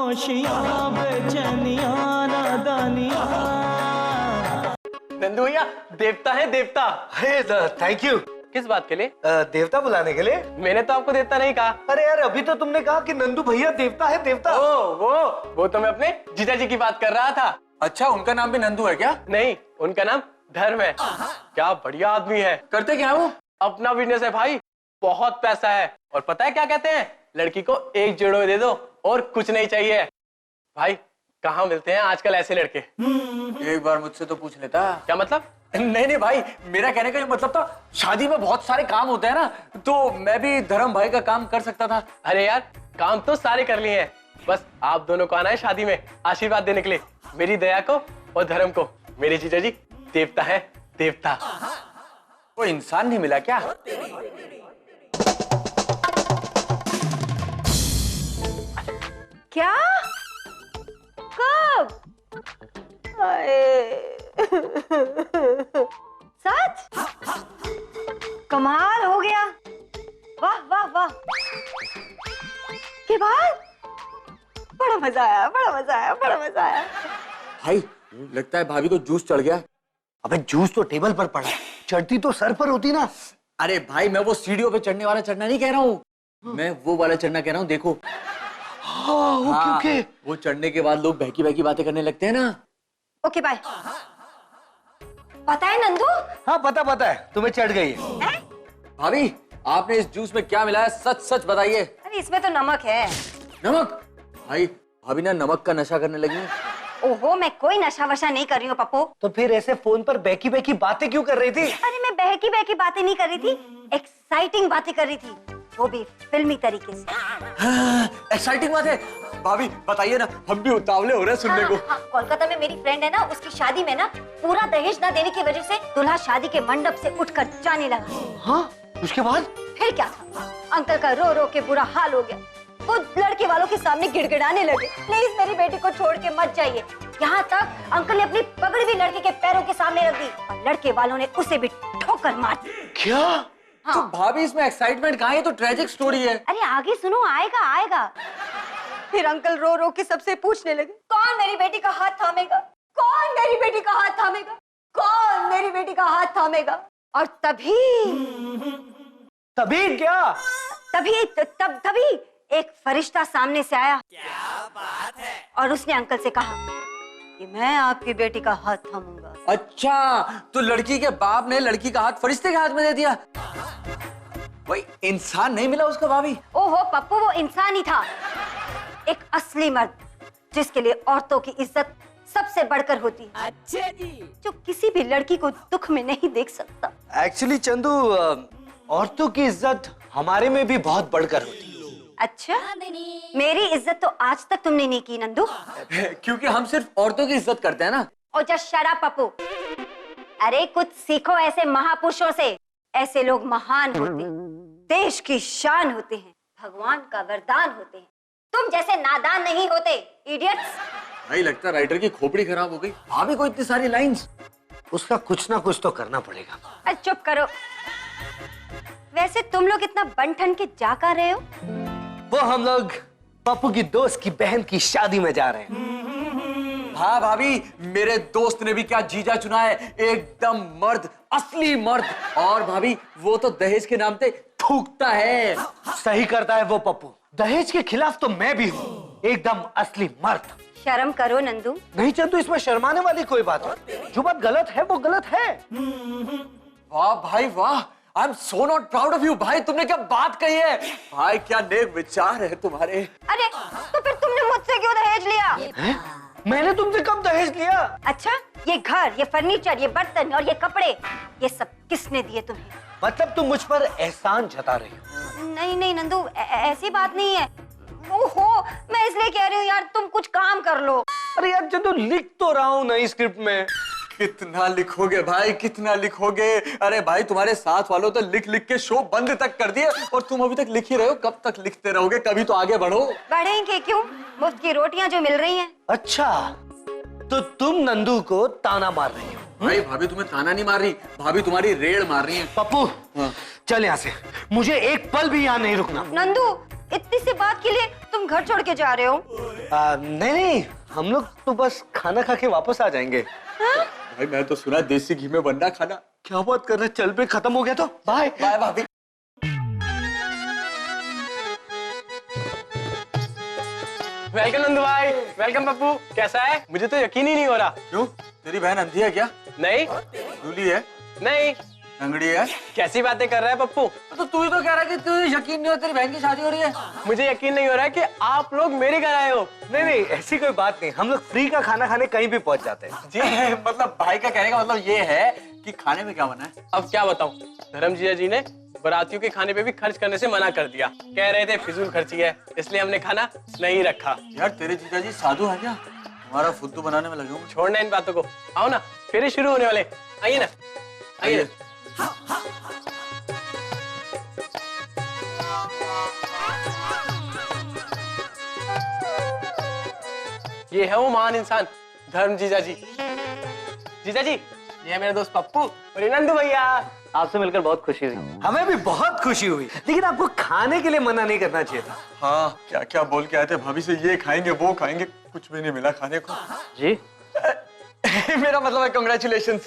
खामोशियां बेचैनियां नादानियां। नंदू भैया देवता है देवता। Thank you. किस बात के लिए? देवता बुलाने के लिए। मैंने तो आपको देवता नहीं कहा। अरे यार अभी तो तुमने कहा कि नंदू भैया देवता है देवता। वो तो मैं अपने जीजा जी की बात कर रहा था। अच्छा, उनका नाम भी नंदू है क्या? नहीं, उनका नाम धर्म है। क्या बढ़िया आदमी है। करते क्या है वो? अपना बिजनेस है भाई, बहुत पैसा है। और पता है क्या कहते हैं? लड़की को एक जोड़ो दे दो और कुछ नहीं चाहिए। भाई कहाँ मिलते हैं आजकल ऐसे लड़के? एक बार मुझसे तो पूछ लेता। क्या मतलब? नहीं नहीं भाई, मेरा कहने का मतलब था शादी में बहुत सारे काम होते हैं ना, तो मैं भी धर्म भाई का काम कर सकता था। अरे यार काम तो सारे कर लिए हैं, बस आप दोनों को आना है शादी में आशीर्वाद देने के लिए। मेरी दया को और धर्म को। मेरे जीजा जी देवता है देवता। वो इंसान नहीं मिला क्या? क्या? कब? सच? कमाल हो गया। वाह वाह वाह। के बाद बड़ा मजा आया, बड़ा मजा आया, बड़ा मजा आया। भाई लगता है भाभी को जूस चढ़ गया। अबे जूस तो टेबल पर पड़ा है, चढ़ती तो सर पर होती ना। अरे भाई मैं वो सीढ़ियों पे चढ़ने वाला चढ़ना नहीं कह रहा हूँ, मैं वो वाला चढ़ना कह रहा हूँ। देखो ओके। वो चढ़ने के बाद लोग बहकी बहकी बातें करने लगते हैं ना। Okay bye. पता है नंदू? हाँ पता है, तुम्हें चढ़ गई है। भाभी आपने इस जूस में क्या मिलाया, सच सच बताइए। अरे इसमें तो नमक है। नमक? भाई भाभी ना नमक का नशा करने लगी है। ओहो, मैं कोई नशा वशा नहीं कर रही हूँ पप्पू। तो फिर ऐसे फोन पर बहकी बहकी बातें क्यों कर रही थी? अरे मैं बहकी बहकी बातें नहीं कर रही थी, एक्साइटिंग बातें कर रही थी, वो भी फिल्मी तरीके से। एक्साइटिंग बात है। भाभी बताइए ना, हम भी उतावले हो रहे हैं सुनने को। कोलकाता में मेरी फ्रेंड है ना, उसकी शादी में ना पूरा दहेज ना देने की वजह से दूल्हा शादी के मंडप से उठकर जाने लगा। हाँ उसके बाद? फिर क्या था, अंकल का रो रो के बुरा हाल हो गया। वो लड़के वालों के सामने गिड़गिड़ाने लगे, प्लीज मेरी बेटी को छोड़ के मत जाइए। यहाँ तक अंकल ने अपनी पगड़ी भी लड़के के पैरों के सामने रख दी और लड़के वालों ने उसे भी ठोकर मार दी। क्या? हाँ। तो भाभी इसमें एक्साइटमेंट कहाँ है? ये तो ट्रेजिक स्टोरी है। अरे आगे सुनो, आएगा आएगा। फिर अंकल रो रो के सबसे पूछने लगे, कौन मेरी बेटी का हाथ थामेगा, कौन मेरी बेटी का हाथ थामेगा, कौन मेरी बेटी का हाथ थामेगा। और तभी क्या? तभी एक फरिश्ता सामने से आया। क्या बात है? और उसने अंकल से कहा कि मैं आपकी बेटी का हाथ थामूंगा। अच्छा, तो लड़की के बाप ने लड़की का हाथ फरिश्ते के हाथ में दे दिया। भाई इंसान नहीं मिला उसका भाभी? ओहो पप्पू, वो इंसान ही था, एक असली मर्द जिसके लिए औरतों की इज्जत सबसे बढ़कर होती है। अच्छा जी। जो किसी भी लड़की को दुख में नहीं देख सकता। एक्चुअली चंदू, औरतों की इज्जत हमारे में भी बहुत बढ़कर होती है। अच्छा, मेरी इज्जत तो आज तक तुमने नहीं की नंदू। क्योंकि हम सिर्फ औरतों की इज्जत करते हैं ना। और जस्ट शट अप पप्पू। अरे कुछ सीखो ऐसे महापुरुषों से। ऐसे लोग महान होते हैं, देश की शान होते हैं, भगवान का वरदान होते हैं। तुम जैसे नादान नहीं होते, इडियट्स। भाई लगता है राइटर की खोपड़ी खराब हो गई। भाभी को इतनी सारी लाइंस। उसका कुछ ना कुछ तो करना पड़ेगा। अरे चुप करो। वैसे तुम लोग इतना बन ठन के जा कर रहे हो? वो हम लोग पप्पू की दोस्त की बहन की शादी में जा रहे हैं। हाँ भाभी, मेरे दोस्त ने भी क्या जीजा चुना है, एकदम मर्द, असली मर्द। और भाभी वो तो दहेज के नाम पे थूकता है। सही करता है वो पप्पू। दहेज के खिलाफ तो मैं भी हूँ, एकदम असली मर्द। शर्म करो नंदू। नहीं चंदू, इसमें शर्माने वाली कोई बात है। जो बात गलत है वो गलत है। वाह भाई वाह, I am so not proud of you. भाई तुमने क्या बात कही है। भाई क्या नेक विचार है तुम्हारे। अरे तो फिर तुमने मुझसे क्यों दहेज लिया? है? मैंने तुमसे कब दहेज लिया? अच्छा, ये घर, ये फर्नीचर, ये बर्तन और ये कपड़े, ये सब किसने दिए तुम्हें? मतलब तुम मुझ पर एहसान जता रही हो? नहीं नहीं नंदू, ऐसी बात नहीं है। ओहो, मैं इसलिए कह रही हूँ यार, तुम कुछ काम कर लो। अरे यार चंदू, लिख तो रहा हूँ नई स्क्रिप्ट में। कितना लिखोगे भाई, कितना लिखोगे। अरे भाई तुम्हारे साथ वालों तो लिख लिख के शो बंद तक कर दिए और तुम अभी तक लिख ही रहे हो। कब तक लिखते रहोगे? कभी तो आगे बढ़ो। बढ़ेंगे क्यों, मुफ्त की रोटियां जो मिल रही हैं। अच्छा, तो तुम नंदू को ताना मार रही हो? भाई भाभी तुम्हें ताना नहीं मार रही, भाभी तुम्हारी रेड़ मार रही है। पप्पू चल यहाँ से, मुझे एक पल भी यहाँ नहीं रुकना। नंदू, इतनी सी बात के लिए तुम घर छोड़ के जा रहे हो? नहीं नहीं, हम लोग तो बस खाना खा के वापस आ जाएंगे। भाई मैं तो सुना देसी घी में बनना खाना। क्या बात कर रहे, चल पे खत्म हो गया तो बाय बाय भाभी। वेलकम नंदू भाई, वेलकम पप्पू। कैसा है? मुझे तो यकीन ही नहीं हो रहा। क्यों, तेरी बहन अंधी है क्या? नहीं लूली है? नहीं, लंगड़ी है? कैसी बातें कर रहा है पप्पू? तो तू ही तो कह रहा है कि तुझे यकीन नहीं हो तेरी बहन की शादी हो रही है। मुझे यकीन नहीं हो रहा है कि आप लोग मेरे घर आए हो। नहीं नहीं, ऐसी कोई बात नहीं, हम लोग फ्री का खाना खाने कहीं भी पहुंच जाते हैं। जी मतलब भाई का कहने का मतलब ये है कि खाने में क्या बना है? अब क्या बताऊं, धर्म जीजा जी ने बारातियों के खाने पे भी खर्च करने से मना कर दिया। कह रहे थे फिजूल खर्ची है, इसलिए हमने खाना नहीं रखा। यार तेरे जीजा जी साधु है क्या? हमारा फुद्दू बनाने में लगे होंगे। छोड़ना इन बातों को, आओ ना, फिर ही शुरू होने वाले। आइए ना, आइए ना। ये है वो महान इंसान धर्म जीजा जी। जीजा जी, ये है मेरा दोस्त पप्पू और ये नंदू भैया। आपसे मिलकर बहुत खुशी हुई। हमें भी बहुत खुशी हुई, लेकिन आपको खाने के लिए मना नहीं करना चाहिए था। हाँ, क्या क्या बोल के आए थे भाभी से, ये खाएंगे वो खाएंगे, कुछ भी नहीं मिला खाने को। जी मेरा मतलब है कांग्रेचुलेशन।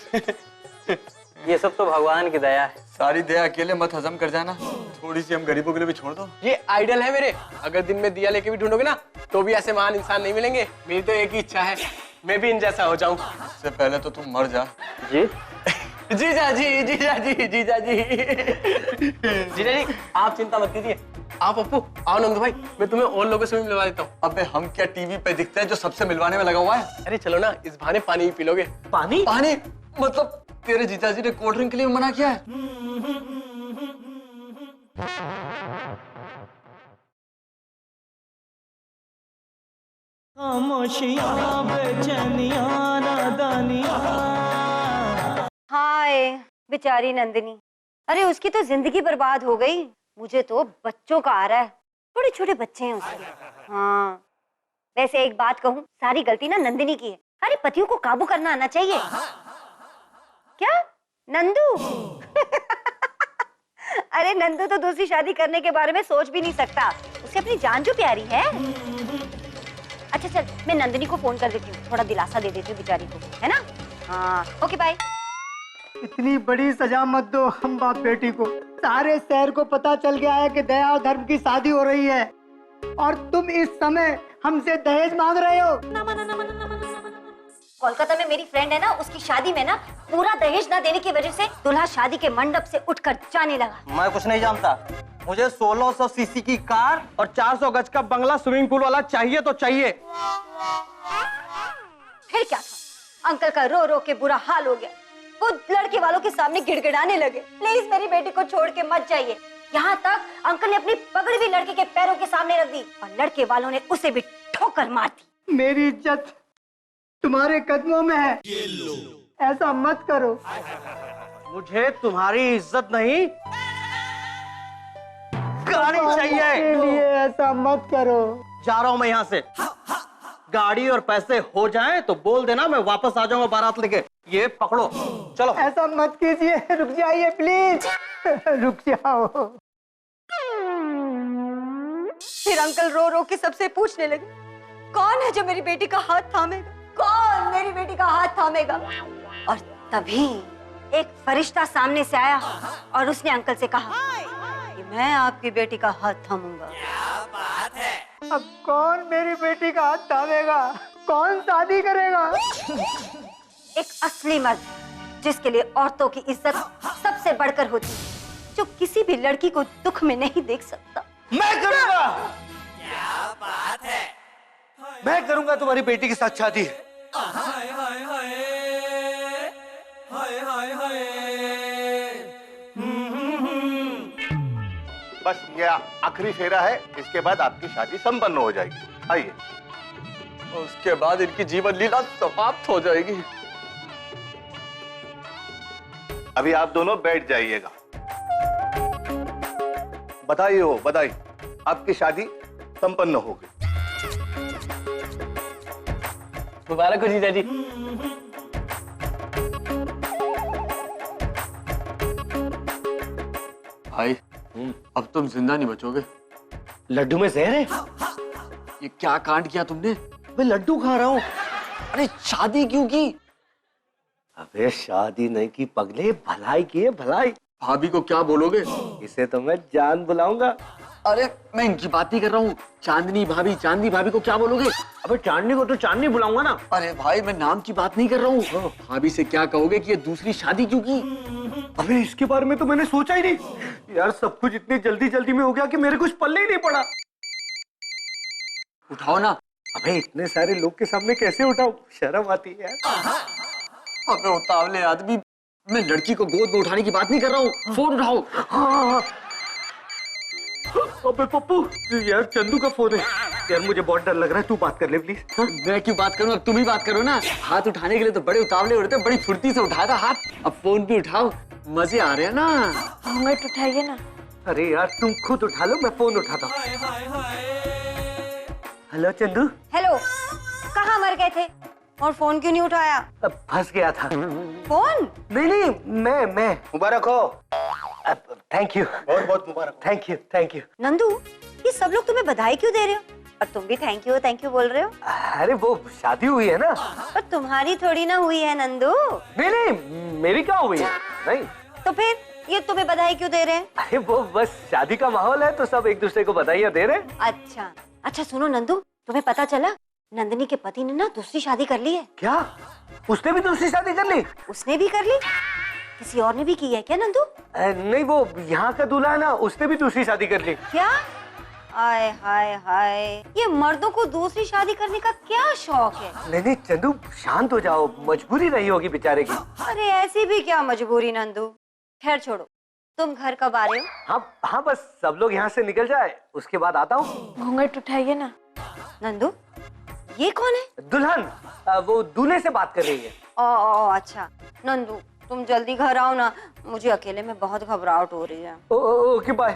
ये सब तो भगवान की दया है। सारी दया अकेले मत हजम कर जाना, थोड़ी सी हम गरीबों के लिए भी छोड़ दो। ये आइडल है मेरे, अगर दिन में दिया लेके भी ढूंढोगे ना तो भी ऐसे महान इंसान नहीं मिलेंगे। मेरी तो एक ही इच्छा है, मैं भी इन जैसा हो जाऊं। इससे पहले तो तुम मर जा। जी जीजा जी, जीजा जी, जीजा जी। जीजा जी आप चिंता मत कीजिए। आप पप्पू आओ, नंदू भाई मैं तुम्हें और लोगों से भी मिलवा देता हूँ। अबे हम क्या टीवी पे दिखते हैं जो सबसे मिलवाने में लगा हुआ है? अरे चलो ना, इस बहाने पानी भी पी लोगे। पानी? पानी मतलब तेरे जीजा जी ने कोल्ड ड्रिंक के लिए मना किया है? खामोशियां बेचैनियां नादानियां। हाय बेचारी नंदिनी, अरे उसकी तो जिंदगी बर्बाद हो गई। मुझे तो बच्चों का आ रहा है, छोटे छोटे बच्चे हैं उसके। हाँ वैसे एक बात कहूँ, सारी गलती ना नंदिनी की है। अरे पतियों को काबू करना आना चाहिए। क्या नंदू? अरे नंदू तो दूसरी शादी करने के बारे में सोच भी नहीं सकता, उसे अपनी जान जो प्यारी है। अच्छा चल, मैं नंदिनी को फोन कर देती हूँ, थोड़ा दिलासा दे देती हूँ बेचारी को, है ना? हाँ ओके बाय। इतनी बड़ी सजा मत दो हम बाप बेटी को। सारे शहर को पता चल गया है कि दया और धर्म की शादी हो रही है, और तुम इस समय हमसे दहेज मांग रहे हो। कोलकाता में मेरी फ्रेंड है ना, उसकी शादी में ना पूरा दहेज ना देने की वजह से दूल्हा शादी के मंडप से उठकर जाने लगा। मैं कुछ नहीं जानता, मुझे 1600 सीसी की कार और 400 गज का बंगला स्विमिंग पूल वाला चाहिए तो चाहिए। फिर क्या था, अंकल का रो रो के बुरा हाल हो गया। वो लड़के वालों के सामने गिड़गिड़ाने लगे, प्लीज मेरी बेटी को छोड़ के मत जाइए। यहाँ तक अंकल ने अपनी पगड़ी भी लड़के के पैरों के सामने रख दी और लड़के वालों ने उसे भी ठोकर मार दी। मेरी इज्जत तुम्हारे कदमों में है, ऐसा मत करो। मुझे तुम्हारी इज्जत नहीं, गाड़ी चाहिए। के लिए ऐसा मत करो। जा रहा हूं मैं यहाँ से। गाड़ी और पैसे हो जाएं तो बोल देना, मैं वापस आ जाऊंगा बारात लेके। ये पकड़ो, चलो। ऐसा मत कीजिए, रुक जाइए प्लीज, रुक जाओ। फिर अंकल रो रो के सबसे पूछने लगे, कौन है जो मेरी बेटी का हाथ थामेगा, कौन मेरी बेटी का हाथ थामेगा? और तभी एक फरिश्ता सामने से आया और उसने अंकल से कहा कि मैं आपकी बेटी का हाथ थामूंगा। क्या बात है? अब कौन मेरी बेटी का हाथ थामेगा, कौन शादी करेगा? एक असली मर्द, जिसके लिए औरतों की इज्जत सबसे बढ़कर होती है, जो किसी भी लड़की को दुख में नहीं देख सकता। मैं करूंगा। क्या बात है? मैं करूंगा तुम्हारी बेटी के साथ शादी। बस ये आखिरी फेरा है, इसके बाद आपकी शादी संपन्न हो जाएगी। आइए। उसके बाद इनकी जीवन लीला समाप्त हो जाएगी। अभी आप दोनों बैठ जाइएगा। बधाई हो, बधाई, आपकी शादी संपन्न हो गई। मुबारक हो जीजा जी। भाई अब तुम जिंदा नहीं बचोगे। लड्डू में जहर है? ये क्या कांड किया तुमने? मैं लड्डू खा रहा हूँ। अरे शादी क्यों की? अबे शादी नहीं की पगले, भलाई की है भलाई। भाभी को क्या बोलोगे? इसे तो मैं जान बुलाऊंगा। अरे मैं इनकी बात नहीं कर रहा हूँ, चांदनी भाभी को क्या बोलोगे? अबे चांदनी को तो चांदनी बुलाऊंगा ना। अरे भाई मैं नाम की बात नहीं कर रहा हूँ, भाभी से क्या कहोगे कि ये दूसरी शादी क्यों की? अबे इसके बारे में तो मैंने सोचा ही नहीं यार। सब कुछ इतनी जल्दी जल्दी में हो गया कि मेरे कुछ पल्ले ही नहीं पड़ा। उठाओ ना। अबे इतने सारे लोग के सामने कैसे उठाऊं, शर्म आती है यार। अबे उतावले आदमी, मैं लड़की को गोद में उठाने की बात नहीं कर रहा हूँ, फोन उठाओ। हाँ। अबे पप्पू यार चंदू का फोन है यार, मुझे बहुत डर लग रहा है, तू बात कर ले प्लीज। हाँ? मैं क्यों बात करूँ, अब तुम ही बात करो ना। हाथ उठाने के लिए तो बड़े उतावले हो रहे थे, बड़ी फुर्ती से उठाया था हाथ, अब फोन भी उठाओ, मजे आ रहे हैं ना। घूंघट उठाइए ना। अरे यार तुम खुद उठा लो, मैं फोन उठाता हूँ। हेलो चंदू। हेलो, कहाँ मर गए थे और फोन क्यों नहीं उठाया? अब फंस गया था। फोन? नहीं मैं मुबारक हो। थैंक यू, बहुत बहुत मुबारक। Thank you. नंदू, ये सब लोग तुम्हें बधाई क्यों दे रहे हो और तुम भी थैंक यू बोल रहे हो? अरे वो शादी हुई है ना। पर तुम्हारी थोड़ी ना हुई है नंदू। नहीं मेरी क्या हुई है? नहीं तो फिर ये तुम्हें बधाई क्यों दे रहे हैं? अरे वो बस शादी का माहौल है तो सब एक दूसरे को बधाइयाँ दे रहे हैं। अच्छा सुनो नंदू, तुम्हें पता चला नंदिनी के पति ने ना दूसरी शादी कर ली है। क्या? उसने भी दूसरी शादी कर ली? उसने भी कर ली? किसी और ने भी की है क्या नंदू? नहीं वो यहाँ का दूल्हा है ना, उसने भी दूसरी शादी कर ली। क्या? हाय हाय हाय, ये मर्दों को दूसरी शादी करने का क्या शौक है? नहीं चंदू शांत हो जाओ, मजबूरी रही होगी बेचारे की। अरे ऐसी भी क्या मजबूरी नंदू। खैर छोड़ो, तुम घर कब आ रहे हो? हाँ बस सब लोग यहाँ से निकल जाए उसके बाद आता हूँ। घूंघट उठाइए ना। नंदू, ये कौन है? दुल्हन वो दूल्हे से बात कर रही है। ओ अच्छा नंदू, तुम जल्दी घर आओ ना, मुझे अकेले में बहुत घबराहट हो रही है। Okay bye.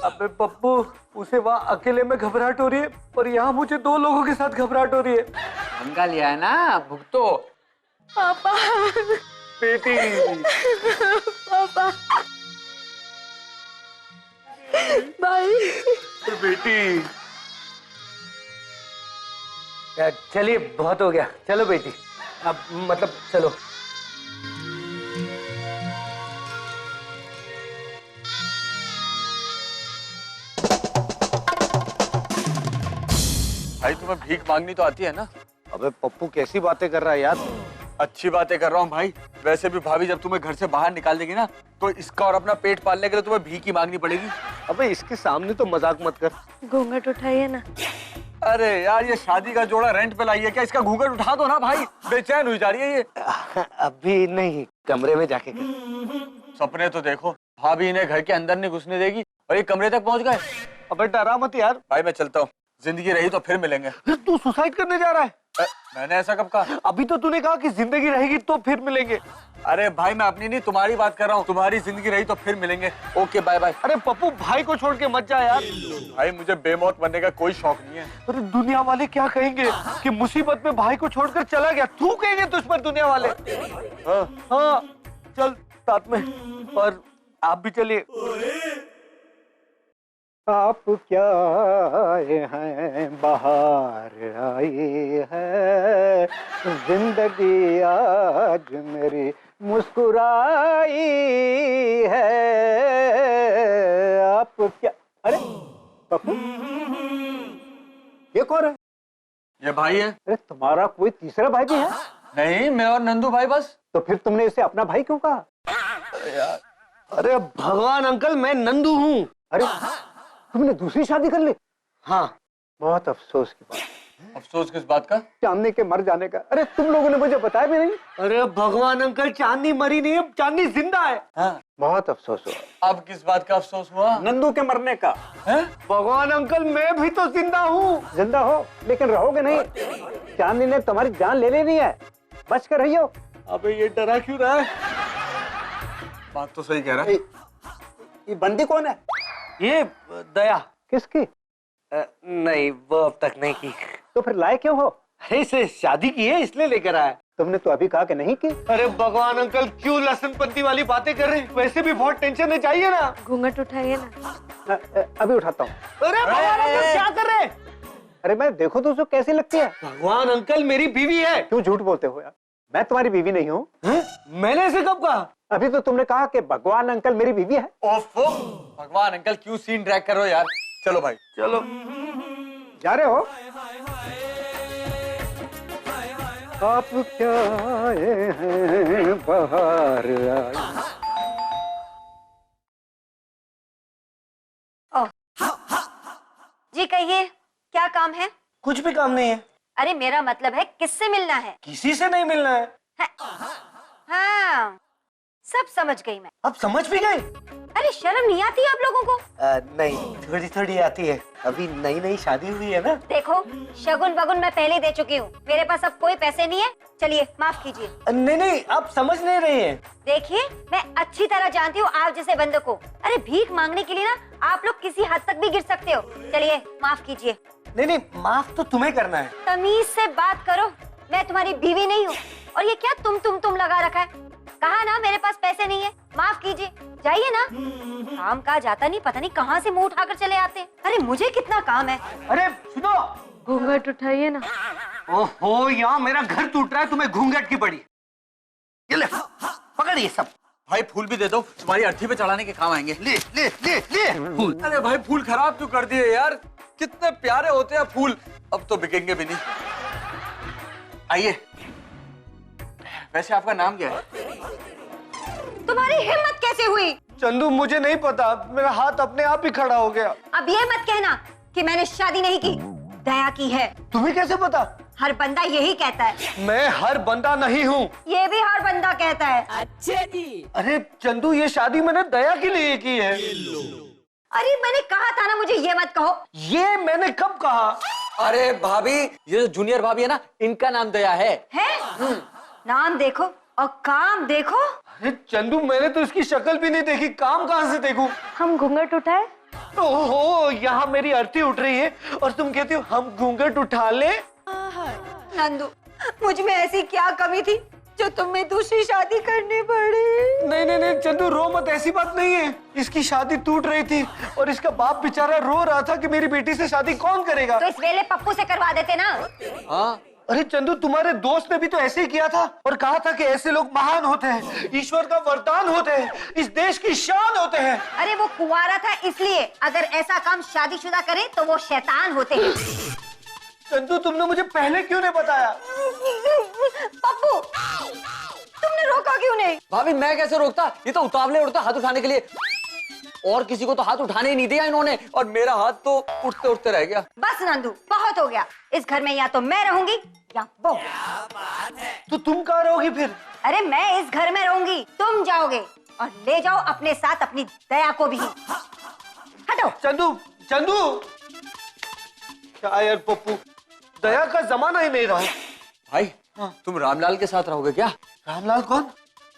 अबे पप्पू, उसे वहाँ अकेले में घबराहट हो रही है और यहाँ मुझे 2 लोगों के साथ घबराहट हो रही है। पंगा लिया है ना, भुगतो। पापा। बेटी। पापा। भाई। बेटी। चलिए बहुत हो गया, चलो बेटी, अब मतलब चलो। भाई तुम्हें भीख मांगनी तो आती है ना? अबे पप्पू कैसी बातें कर रहा है यार। अच्छी बातें कर रहा हूँ भाई। वैसे भी भाभी जब तुम्हें घर से बाहर निकाल देगी ना, तो इसका और अपना पेट पालने के लिए तुम्हें भीख ही मांगनी पड़ेगी। अबे इसके सामने तो मजाक मत कर। घूंघट उठाइए ना। अरे यार ये शादी का जोड़ा रेंट पे लाई है क्या? इसका घूंघट उठा दो ना भाई, बेचैन हुई जा रही है ये। अभी नहीं, कमरे में जाके कर। सपने तो देखो, भाभी इन्हें घर के अंदर नहीं घुसने देगी और ये कमरे तक पहुंच गए। अबे डरा मत यार। भाई मैं चलता हूँ, जिंदगी रही तो फिर मिलेंगे। फिर तू सुसाइड करने जा रहा है? मैंने ऐसा कब कहा? अभी तो तूने कहा कि जिंदगी रहेगी तो फिर मिलेंगे। अरे भाई मैं अपनी नहीं तुम्हारी बात कर रहा हूँ, तुम्हारी जिंदगी रही तो फिर मिलेंगे। Okay bye bye. अरे पप्पू भाई को छोड़ के मत जा यार। भाई मुझे बेमौत बनने का कोई शौक नहीं है। अरे दुनिया वाले क्या कहेंगे कि मुसीबत में भाई को छोड़कर चला गया, तू कहेंगे तुझ पर दुनिया वाले। हाँ चल साथ में, और आप भी चलिए। आप क्या आए हैं, बाहर आई है जिंदगी आज मेरी मुस्कुराई है। आप क्या? अरे पप्पू, ये कौन है? ये भाई है। अरे तुम्हारा कोई तीसरा भाई भी है? नहीं, मैं और नंदू भाई बस। तो फिर तुमने इसे अपना भाई क्यों कहा? अरे भगवान अंकल, मैं नंदू हूँ। अरे तुमने दूसरी शादी कर ली? हाँ। बहुत अफसोस की बात। अफसोस किस बात का? चांदनी के मर जाने का। अरे तुम लोगों ने मुझे बताया भी नहीं। अरे भगवान अंकल, चांदनी मरी नहीं है, चांदनी जिंदा है। हाँ। बहुत अफसोस हुआ। अब किस बात का अफसोस हुआ? नंदू के मरने का। है? भगवान अंकल, मैं भी तो जिंदा हूँ। जिंदा हो लेकिन रहोगे नहीं। चांदनी ने तुम्हारी जान ले लेनी है, बच कर रहियो। अबे ये डरा क्यों रहा है? बात तो सही कह रहा है। ये बंदी कौन है? ये दया। किसकी? नहीं वो अब तक नहीं की। तो फिर लाए क्यों हो? अरे इसे शादी की है इसलिए लेकर आया। तुमने तो अभी कहा कि नहीं की। अरे भगवान अंकल, क्यों लहसनपंती वाली बातें कर रहे हैं? वैसे भी बहुत टेंशन है, चाहिए ना। घूंघट उठाइए ना। अभी उठाता हूँ। अरे भगवान अंकल क्या कर रहे हैं? अरे मैं देखो तो उसको कैसी लगती है? भगवान अंकल मेरी बीवी है। क्यों झूठ बोलते हो यार? मैं तुम्हारी बीवी नहीं हूँ। मैंने ऐसे कब कहा? अभी तो तुमने कहा कि भगवान अंकल मेरी बीवी है। ओफो, भगवान अंकल क्यों सीन ड्रैग कर रहे हो यार? चलो भाई चलो जा रहे हो? आप क्या आए हैं बाहर आए। जी कहिए, क्या काम है? कुछ भी काम नहीं है। अरे मेरा मतलब है किससे मिलना है? किसी से नहीं मिलना है। हाँ, सब समझ गई मैं। अब समझ भी गए? अरे शर्म नहीं आती आप लोगों को? नहीं, थोड़ी थोड़ी आती है। अभी नई नई शादी हुई है ना। देखो, शगुन वगुन मैं पहले दे चुकी हूँ। मेरे पास अब कोई पैसे नहीं है। चलिए माफ कीजिए। नहीं नहीं, आप समझ नहीं रही हैं। देखिए, मैं अच्छी तरह जानती हूँ आप जैसे बंदे को। अरे भीख मांगने के लिए ना आप लोग किसी हद तक भी गिर सकते हो। चलिए माफ कीजिए। नहीं नहीं, माफ तो तुम्हें करना है। तमीज से बात करो, मैं तुम्हारी बीवी नहीं हूँ। और ये क्या तुम लगा रखा है? कहा ना मेरे पास पैसे नहीं है, माफ कीजिए। जाइए ना। काम का जाता नहीं, पता नहीं कहाँ से मुंह उठाकर चले आते हैं। अरे मुझे कितना काम है। अरे सुनो, घूंघट उठाइए ना। ओहो, यहाँ मेरा घर टूट रहा है, तुम्हें घूंघट की पड़ी। ये ले, पकड़ ये सब। भाई फूल भी दे दो, तुम्हारी अर्थी पे चढ़ाने के काम आएंगे। ले ले ले ले फूल। अरे भाई फूल खराब क्यों कर दिए यार? कितने प्यारे होते हैं फूल, अब तो बिकेंगे भी नहीं। आइए, वैसे आपका नाम क्या है? तुम्हारी हिम्मत कैसे हुई? चंदू मुझे नहीं पता, मेरा हाथ अपने आप ही खड़ा हो गया। अब ये मत कहना कि मैंने शादी नहीं की, दया की है। तुम्हें कैसे पता? हर बंदा यही कहता है। मैं हर बंदा नहीं हूँ। ये भी हर बंदा कहता है। अरे चंदू, ये शादी मैंने दया के लिए की है। अरे मैंने कहा था ना मुझे ये मत कहो। ये मैंने कब कहा? अरे भाभी, ये जो जूनियर भाभी है ना, इनका नाम दया है। नाम देखो और काम देखो। अरे चंदू, मैंने तो इसकी शक्ल भी नहीं देखी, काम कहाँ से देखूं? हम घूंघट उठाए? ओहो, यहाँ मेरी अर्थी उठ रही है और तुम कहती हो हम घूंघट उठा ले। नंदू, मुझ में ऐसी क्या कमी थी जो तुम्हें दूसरी शादी करनी पड़ी? नहीं नहीं नहीं चंदू, रो मत, ऐसी बात नहीं है। इसकी शादी टूट रही थी और इसका बाप बेचारा रो रहा था कि मेरी बेटी से शादी कौन करेगा। तो इस वेले पप्पू से करवा देते ना। हाँ, अरे चंदू, तुम्हारे दोस्त ने भी तो ऐसे ही किया था और कहा था कि ऐसे लोग महान होते हैं, ईश्वर का वरदान होते हैं, इस देश की शान होते हैं। अरे वो कुंवारा था इसलिए, अगर ऐसा काम शादीशुदा करे तो वो शैतान होते हैं। चंदू, तुमने मुझे पहले क्यों नहीं बताया? पप्पू, तुमने रोका क्यों नहीं? भाभी मैं कैसे रोकता? ये तो उतावले उड़ता हाथ उठाने के लिए, और किसी को तो हाथ उठाने ही नहीं दिया इन्होंने, और मेरा हाथ तो उठते उठते रह गया। बस नंदू, बहुत हो गया। इस घर में या तो मैं रहूंगी या वो। तो तुम कहाँ रहोगी फिर? अरे मैं इस घर में रहूंगी, तुम जाओगे और ले जाओ अपने साथ अपनी दया को भी। हटो। चंदू, चंदू, क्या यार पप्पू, दया का जमाना ही नहीं रहा। भाई तुम रामलाल के साथ रहोगे क्या? रामलाल कौन?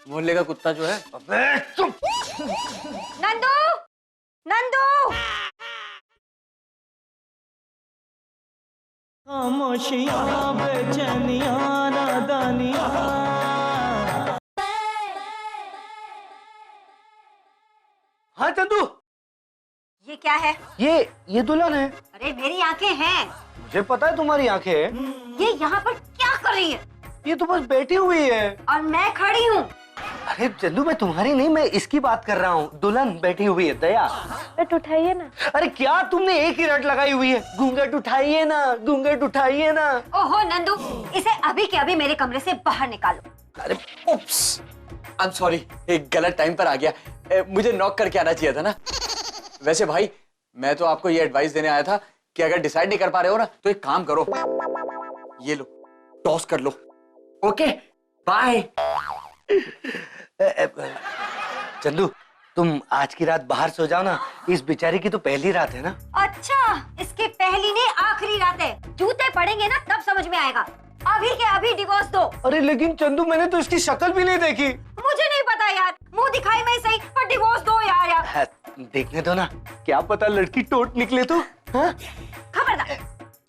मोहल्ले का कुत्ता जो है। अबे चुप। नंदू, नंदू। खामोशियां, बेचैनियां, नादानियां। हाँ चंदू, ये क्या है? ये दुल्हन है। अरे मेरी आंखें हैं। मुझे पता है तुम्हारी आंखें हैं। ये यहाँ पर क्या कर रही है? ये तो बस बैठी हुई है। और मैं खड़ी हूँ। अरे चंदू, मैं तुम्हारी नहीं, मैं इसकी बात कर रहा हूँ। दुल्हन बैठी हुई है, दया। रट उठाइए ना। अरे क्या तुमने एक ही रट लगाई हुई है? घूंघट उठाइए ना, घूंघट उठाइए ना। ओहो नंदू, इसे अभी के अभी मेरे कमरे से बाहर निकालो। अरे उप्स, आई एम सॉरी, एक गलत टाइम पर आ गया। मुझे नॉक करके आना चाहिए था ना। वैसे भाई, मैं तो आपको ये एडवाइस देने आया था कि अगर डिसाइड नहीं कर पा रहे हो ना, तो एक काम करो, ये लो, टॉस कर लो। Okay, bye. चंदू, तुम आज की रात बाहर सो जाओ ना, इस बेचारी की तो पहली रात है ना। अच्छा, इसके पहली नहीं आखिरी रात है। जूते पड़ेंगे ना तब समझ में आएगा। अभी के अभी डिवोर्स दो। अरे लेकिन चंदू, मैंने तो इसकी शक्ल भी नहीं देखी। मुझे नहीं पता यार, मुंह दिखाई में सही, पर डिवोर्स दो यार। देखने दो ना, क्या पता लड़की टोट निकले तो। खबरदार,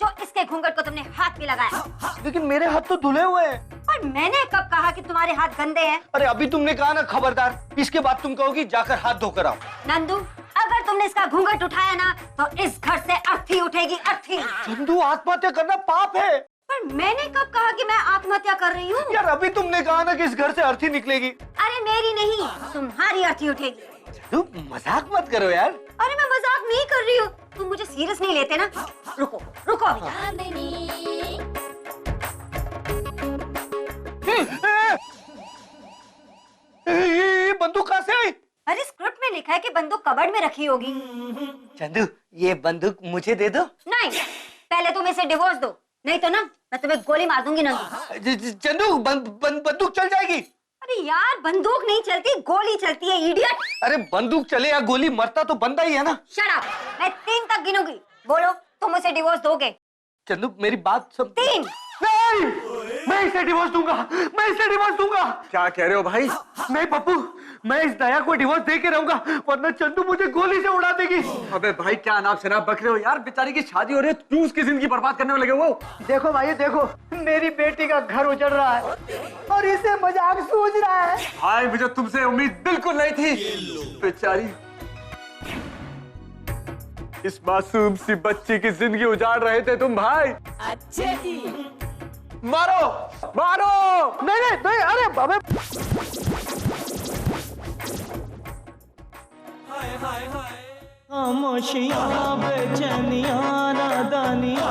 जो इसके घूंघट को तुमने हाथ में लगाया। लेकिन मेरे हाथ तो धुले हुए हैं। और मैंने कब कहा कि तुम्हारे हाथ गंदे हैं? अरे अभी तुमने कहा ना खबरदार, इसके बाद तुम कहोगी जाकर हाथ धोकर आओ। नंदू, अगर तुमने इसका घूंघट उठाया ना तो इस घर से अर्थी उठेगी, अर्थी। चंदू, आत्महत्या करना पाप है। पर मैंने कब कहा कि मैं आत्महत्या कर रही हूँ? यार अभी तुमने कहा ना कि इस घर से अर्थी निकलेगी। अरे मेरी नहीं, तुम्हारी अर्थी उठेगी। तू मजाक मत करो यार। अरे मैं मजाक नहीं कर रही हूँ, तुम मुझे सीरियस नहीं लेते ना। रुको रुको अभी। ये बंदूक कहाँ से आई? अरे स्क्रिप्ट में लिखा है कि बंदूक कबर्ड में रखी होगी। चंदू, ये बंदूक मुझे दे दो। नहीं, पहले तुम इसे डिवोर्स दो, नहीं तो ना मैं तुम्हें गोली मार दूंगी नंदू। चंदू, बंदूक चल जाएगी। अरे यार, बंदूक नहीं चलती, गोली चलती है, इडियट। अरे बंदूक चले या गोली, मरता तो बंदा ही है ना। शट अप, मैं 3 तक गिनूंगी। बोलो, तुम उसे डिवोर्स दोगे? चंदू, मेरी बात सब। 3। नहीं, मैं इसे डिवोर्स दूंगा, मैं इसे डिवोर्स दूंगा। क्या कह रहे हो भाई? नहीं पप्पू, मैं इस दया को डिवोर्स दे के रहूंगा, वरना चंदू मुझे गोली से उड़ा देगी। अबे भाई, क्या अनाप शनाप बक रहे हो यार? बेचारी की शादी हो रही है, क्यों उसकी जिंदगी बर्बाद करने में लगे हो? देखो भाई देखो, मेरी बेटी का घर उजड़ रहा है और इसे मजाक सूझ रहा है। भाई, मुझे तुमसे उम्मीद बिल्कुल नहीं थी। बेचारी इस मासूम सी बच्ची की जिंदगी उजाड़ रहे थे तुम भाई। अच्छे जी। मारो मारो। नहीं नहीं नहीं, अरे बाबे। खामोशियाँ बेचैनियाँ नादानियाँ